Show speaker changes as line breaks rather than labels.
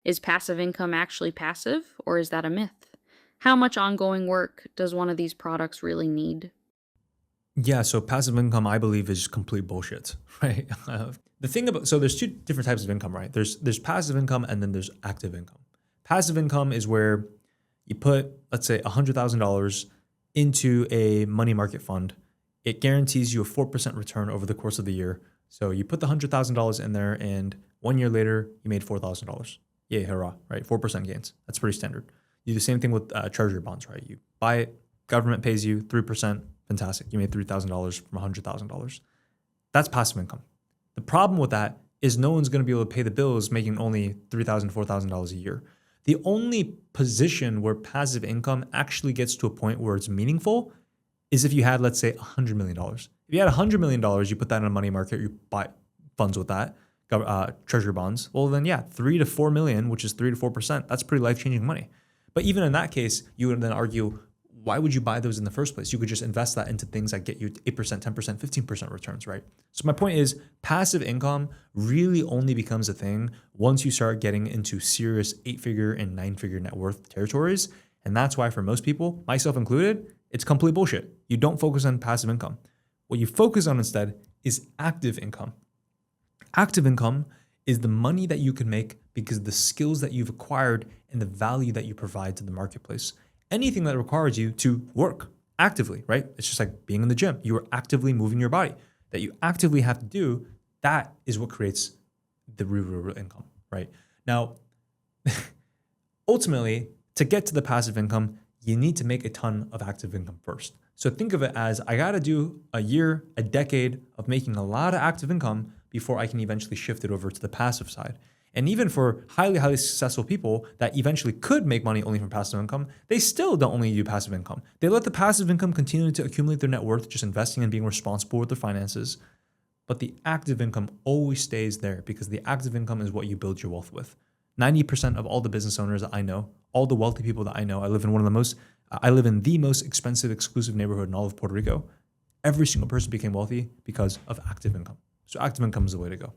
Is passive income actually passive, or is that a myth? How much ongoing work does one of these products really need?
Yeah, so passive income, I believe, is complete bullshit, right? The thing about so there's two different types of income, right? There's passive income and then there's active income. Passive income is where you put, let's say, $100,000 into a money market fund. It guarantees you a 4% return over the course of the year. So you put the $100,000 in there, and 1 year later, you made $4,000. Yay, hurrah, right? 4% gains. That's pretty standard. You do the same thing with treasury bonds, right? You buy it, government pays you 3%. Fantastic. You made $3,000 from $100,000. That's passive income. The problem with that is no one's going to be able to pay the bills making only $3,000, $4,000 a year. The only position where passive income actually gets to a point where it's meaningful is if you had, let's say, $100 million. If you had $100 million, you put that in a money market, you buy funds with that, treasury bonds. Well, then, yeah, 3 to 4 million, which is 3 to 4%, that's pretty life changing money. But even in that case, you would then argue, why would you buy those in the first place? You could just invest that into things that get you 8%, 10%, 15% returns, right? So my point is passive income really only becomes a thing once you start getting into serious 8-figure and 9-figure net worth territories. And that's why for most people, myself included, it's complete bullshit. You don't focus on passive income. What you focus on instead is active income. Active income is the money that you can make because of the skills that you've acquired and the value that you provide to the marketplace. Anything that requires you to work actively, right? It's just like being in the gym. You are actively moving your body that you actively have to do. That is what creates the real income, right? Now, ultimately, to get to the passive income, you need to make a ton of active income first. So think of it as I got to do a year, a decade of making a lot of active income before I can eventually shift it over to the passive side. And even for highly successful people that eventually could make money only from passive income, they still don't only do passive income. They let the passive income continue to accumulate their net worth, just investing and being responsible with their finances. But the active income always stays there because the active income is what you build your wealth with. 90% of all the business owners that I know, all the wealthy people that I know, I live in the most expensive, exclusive neighborhood in all of Puerto Rico. Every single person became wealthy because of active income. So active income is the way to go.